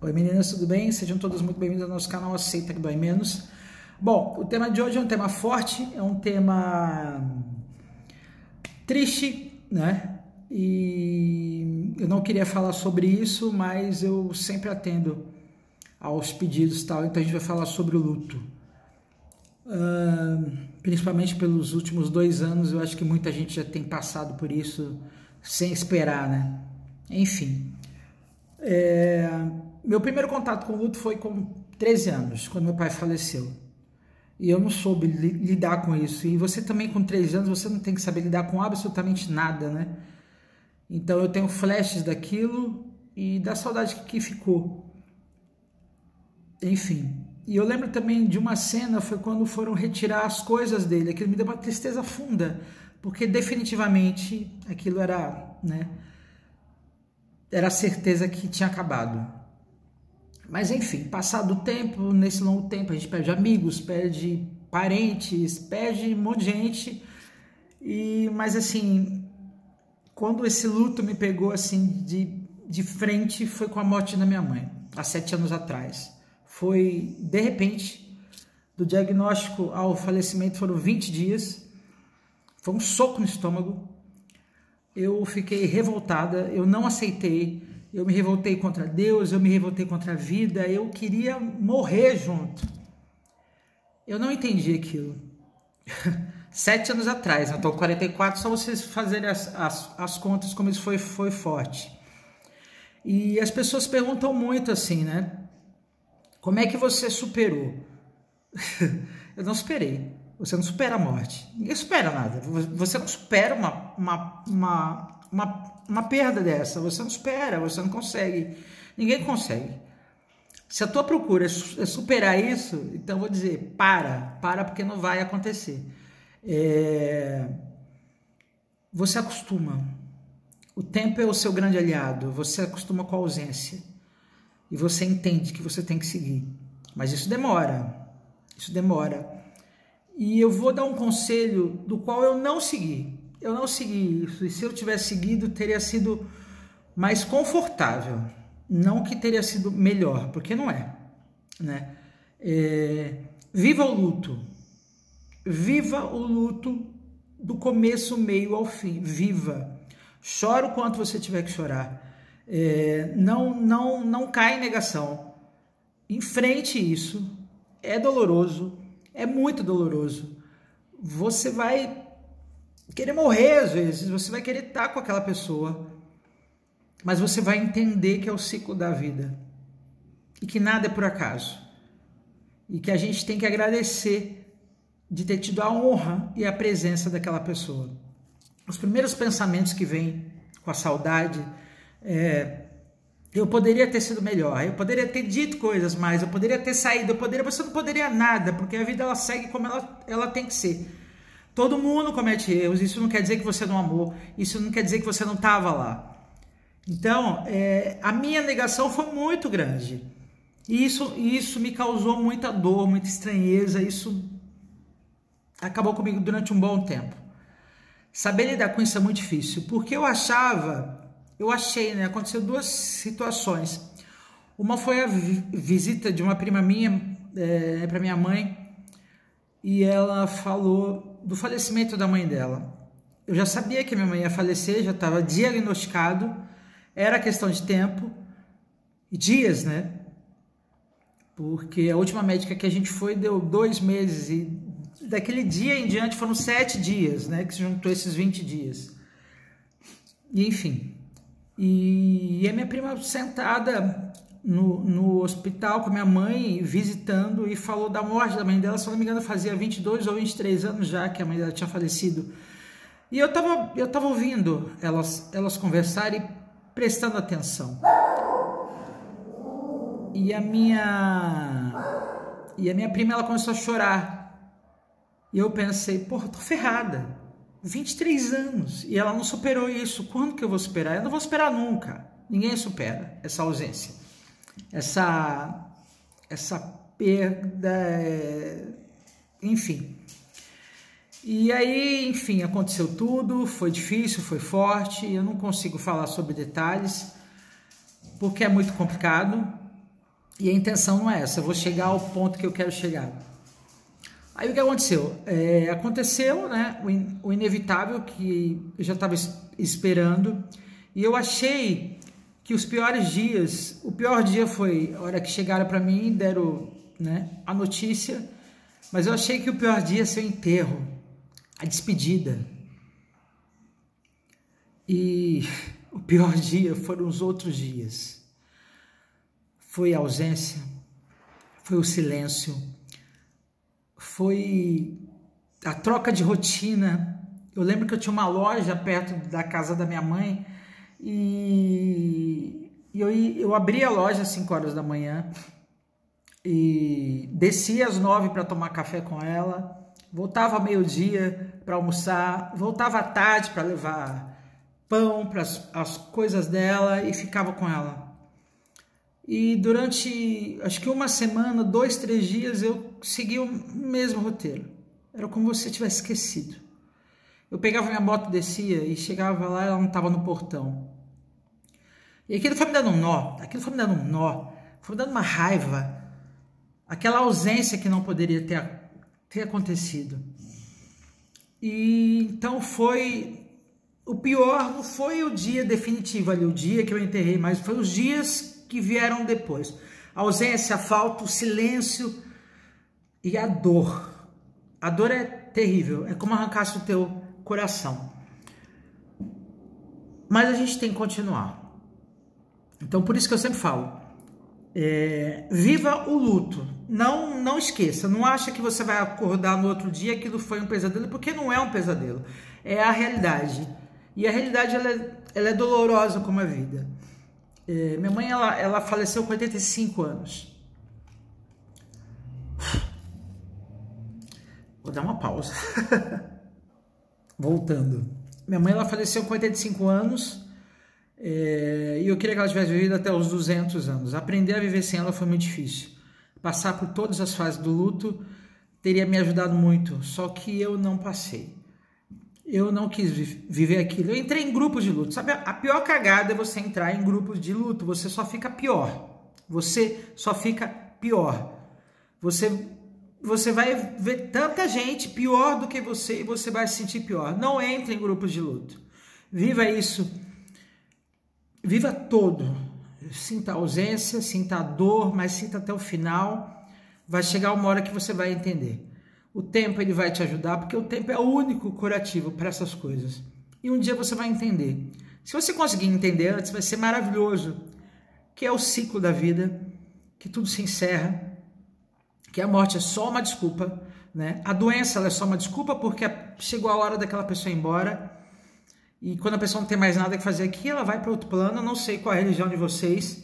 Oi meninas, tudo bem? Sejam todos muito bem-vindos ao nosso canal Aceita que Dói Menos. Bom, o tema de hoje é um tema forte, é um tema triste, né? E eu não queria falar sobre isso, mas eu sempre atendo aos pedidos e tal, então a gente vai falar sobre o luto. Principalmente pelos últimos 2 anos, eu acho que muita gente já tem passado por isso sem esperar, né? Enfim. Meu primeiro contato com o luto foi com 13 anos, quando meu pai faleceu. E eu não soube lidar com isso. E você também com 13 anos, você não tem que saber lidar com absolutamente nada, né? Então eu tenho flashes daquilo e da saudade que ficou. Enfim. E eu lembro também de uma cena, foi quando foram retirar as coisas dele. Aquilo me deu uma tristeza funda, porque definitivamente aquilo era, né? Era a certeza que tinha acabado. Mas enfim, passado o tempo, nesse longo tempo, a gente perde amigos, perde parentes, perde um monte de gente. Mas assim, quando esse luto me pegou assim de frente, foi com a morte da minha mãe, há 7 anos atrás. Foi de repente, do diagnóstico ao falecimento foram 20 dias. Foi um soco no estômago. Eu fiquei revoltada, eu não aceitei, eu me revoltei contra Deus, eu me revoltei contra a vida, eu queria morrer junto. Eu não entendi aquilo. 7 anos atrás, eu estou com 44, só vocês fazerem as contas como isso foi forte. E as pessoas perguntam muito assim, né? Como é que você superou? Eu não superei. Você não supera a morte. Ninguém supera nada. Você não supera uma perda dessa. Você não supera, você não consegue. Ninguém consegue. Se a tua procura é superar isso, então eu vou dizer, para porque não vai acontecer. Você acostuma. O tempo é o seu grande aliado. Você acostuma com a ausência. E você entende que você tem que seguir. Mas isso demora. Isso demora. E eu vou dar um conselho do qual eu não segui. Eu não segui isso. E se eu tivesse seguido, teria sido mais confortável. Não que teria sido melhor, porque não é, né? Viva o luto. Viva o luto do começo, meio ao fim. Viva. Chora o quanto você tiver que chorar. Não cai em negação. Enfrente isso. É doloroso. É muito doloroso. Você vai querer morrer às vezes, você vai querer estar com aquela pessoa, mas você vai entender que é o ciclo da vida e que nada é por acaso e que a gente tem que agradecer de ter tido a honra e a presença daquela pessoa. Os primeiros pensamentos que vêm com a saudade eu poderia ter sido melhor, eu poderia ter dito coisas mais, eu poderia ter saído, você não poderia nada, porque a vida ela segue como ela tem que ser. Todo mundo comete erros, isso não quer dizer que você não amou, isso não quer dizer que você não estava lá. Então, a minha negação foi muito grande. E isso me causou muita dor, muita estranheza, isso acabou comigo durante um bom tempo. Saber lidar com isso é muito difícil, porque eu achei, né? Aconteceu 2 situações. Uma foi a visita de uma prima minha para minha mãe e ela falou do falecimento da mãe dela. Eu já sabia que minha mãe ia falecer, já estava diagnosticado, era questão de tempo e dias, né? Porque a última médica que a gente foi deu 2 meses e daquele dia em diante foram 7 dias, né? Que se juntou esses 20 dias. E enfim. E a minha prima sentada no hospital com a minha mãe, visitando, e falou da morte da mãe dela. Se não me engano, fazia 22 ou 23 anos já que a mãe dela tinha falecido. E eu tava ouvindo elas conversarem e prestando atenção. E a minha prima, ela começou a chorar. E eu pensei, porra, eu tô ferrada. 23 anos, e ela não superou isso. Quando que eu vou superar? Eu não vou superar nunca. Ninguém supera essa ausência, essa perda, enfim. E aí, enfim, aconteceu tudo, foi difícil, foi forte. Eu não consigo falar sobre detalhes, porque é muito complicado. E a intenção não é essa, eu vou chegar ao ponto que eu quero chegar. Aí o que aconteceu? Aconteceu, né, o inevitável que eu já estava esperando, e eu achei que os piores dias, o pior dia foi a hora que chegaram para mim e deram, né, a notícia, mas eu achei que o pior dia ia ser o enterro, a despedida. E o pior dia foram os outros dias. Foi a ausência, foi o silêncio, foi a troca de rotina. Eu lembro que eu tinha uma loja perto da casa da minha mãe e eu abria a loja às 5 horas da manhã e descia às 9 para tomar café com ela, voltava ao meio-dia para almoçar, voltava à tarde para levar pão para as coisas dela e ficava com ela. E durante, acho que uma semana, 2, 3 dias, eu segui o mesmo roteiro. Era como se eu tivesse esquecido. Eu pegava minha moto, descia e chegava lá e ela não estava no portão. E aquilo foi me dando um nó, foi me dando uma raiva. Aquela ausência que não poderia ter acontecido. E então o pior não foi o dia definitivo ali, o dia que eu enterrei, mas foi os dias que vieram depois. A ausência, a falta, o silêncio e a dor. A dor é terrível, é como arrancasse o teu coração. Mas a gente tem que continuar. Então por isso que eu sempre falo, viva o luto, não esqueça, não acha que você vai acordar no outro dia aquilo foi um pesadelo, porque não é um pesadelo, é a realidade. E a realidade ela é dolorosa como a vida. Minha mãe ela faleceu com 85 anos. Vou dar uma pausa. Voltando. Minha mãe ela faleceu com 85 anos e eu queria que ela tivesse vivido até os 200 anos. Aprender a viver sem ela foi muito difícil. Passar por todas as fases do luto teria me ajudado muito, só que eu não passei. Eu não quis viver aquilo. Eu entrei em grupos de luto. Sabe, a pior cagada é você entrar em grupos de luto. Você só fica pior. Você só fica pior. Você vai ver tanta gente pior do que você e você vai se sentir pior. Não entre em grupos de luto. Viva isso. Viva todo. Sinta a ausência, sinta a dor, mas sinta até o final. Vai chegar uma hora que você vai entender. O tempo ele vai te ajudar, porque o tempo é o único curativo para essas coisas. E um dia você vai entender. Se você conseguir entender antes, vai ser maravilhoso. Que é o ciclo da vida, que tudo se encerra, que a morte é só uma desculpa, né? A doença ela é só uma desculpa porque chegou a hora daquela pessoa ir embora. E quando a pessoa não tem mais nada que fazer aqui, ela vai para outro plano. Eu não sei qual é a religião de vocês,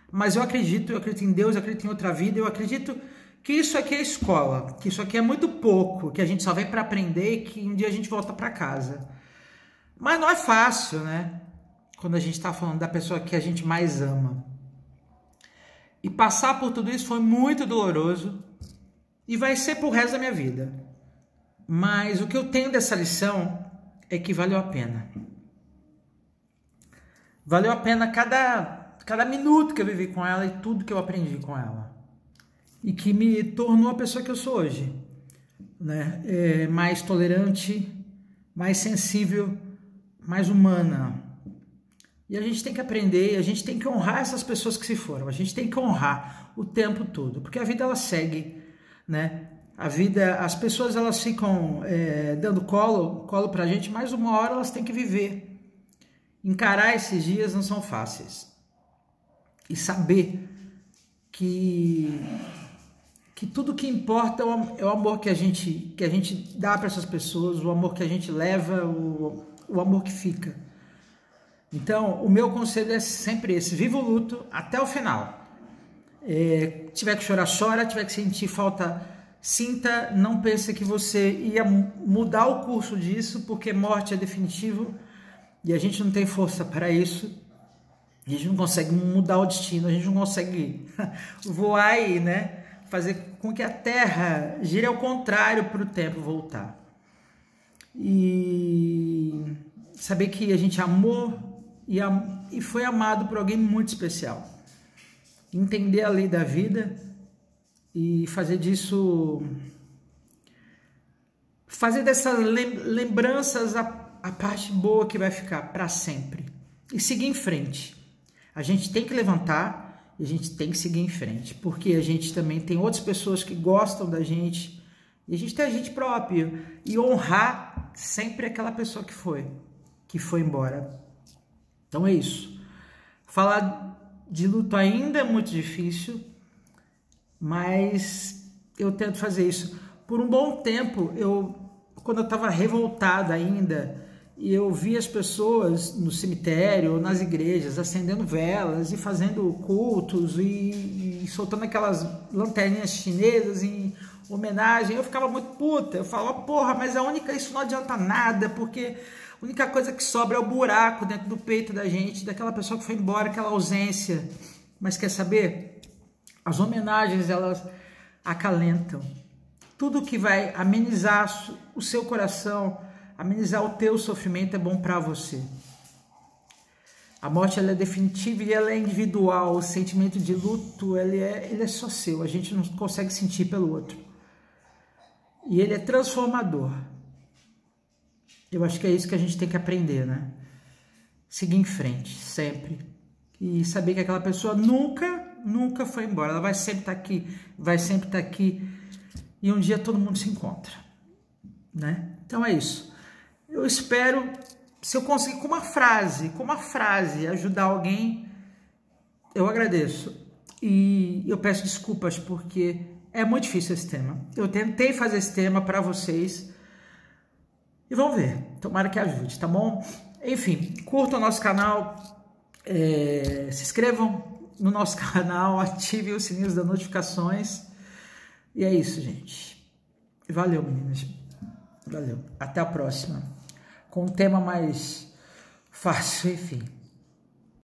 mas eu acredito em Deus, eu acredito em outra vida, eu acredito que isso aqui é escola, que isso aqui é muito pouco, que a gente só vem para aprender e que um dia a gente volta para casa. Mas não é fácil, né? Quando a gente está falando da pessoa que a gente mais ama. E passar por tudo isso foi muito doloroso e vai ser pro resto da minha vida. Mas o que eu tenho dessa lição é que valeu a pena. Valeu a pena cada minuto que eu vivi com ela e tudo que eu aprendi com ela. E que me tornou a pessoa que eu sou hoje, né? Mais tolerante, mais sensível, mais humana. E a gente tem que aprender, a gente tem que honrar essas pessoas que se foram, a gente tem que honrar o tempo todo, porque a vida ela segue, né? A vida, as pessoas elas ficam dando colo pra gente, mas uma hora elas têm que viver. Encarar esses dias não são fáceis. E saber que tudo que importa é o amor que a gente dá para essas pessoas, o amor que a gente leva, o amor que fica. Então, o meu conselho é sempre esse: viva o luto até o final. Tiver que chorar, chora, tiver que sentir falta, sinta, não pense que você ia mudar o curso disso, porque morte é definitivo e a gente não tem força para isso. A gente não consegue mudar o destino, a gente não consegue voar e, né, fazer com que a Terra gire ao contrário para o tempo voltar. E saber que a gente amou e foi amado por alguém muito especial. entender a lei da vida e fazer disso, fazer dessas lembranças a parte boa que vai ficar para sempre e seguir em frente. A gente tem que levantar e a gente tem que seguir em frente, porque a gente também tem outras pessoas que gostam da gente e a gente tem a gente próprio, e honrar sempre aquela pessoa que foi embora. Então é isso. Falar de luto ainda é muito difícil, mas eu tento fazer isso. Por um bom tempo, quando eu estava revoltada ainda, e eu vi as pessoas no cemitério ou nas igrejas acendendo velas e fazendo cultos e soltando aquelas lanterninhas chinesas em homenagem, eu ficava muito puta. Eu falava, porra, mas isso não adianta nada, porque a única coisa que sobra é o buraco dentro do peito da gente, daquela pessoa que foi embora, aquela ausência. Mas quer saber? As homenagens, elas acalentam. Tudo que vai amenizar o seu coração, amenizar o teu sofrimento é bom para você. A morte, ela é definitiva e ela é individual. O sentimento de luto, ele é só seu. A gente não consegue sentir pelo outro. E ele é transformador. Eu acho que é isso que a gente tem que aprender, né? Seguir em frente, sempre. E saber que aquela pessoa nunca foi embora. Ela vai sempre estar aqui, vai sempre estar aqui. E um dia todo mundo se encontra, né? Então é isso. Eu espero, se eu conseguir com uma frase ajudar alguém, eu agradeço. E eu peço desculpas porque é muito difícil esse tema. Eu tentei fazer esse tema para vocês e vamos ver. Tomara que ajude, tá bom? Enfim, curtam o nosso canal, se inscrevam no nosso canal, ativem os sininhos das notificações. E é isso, gente. Valeu, meninas. Valeu. Até a próxima. Com um tema mais fácil, enfim.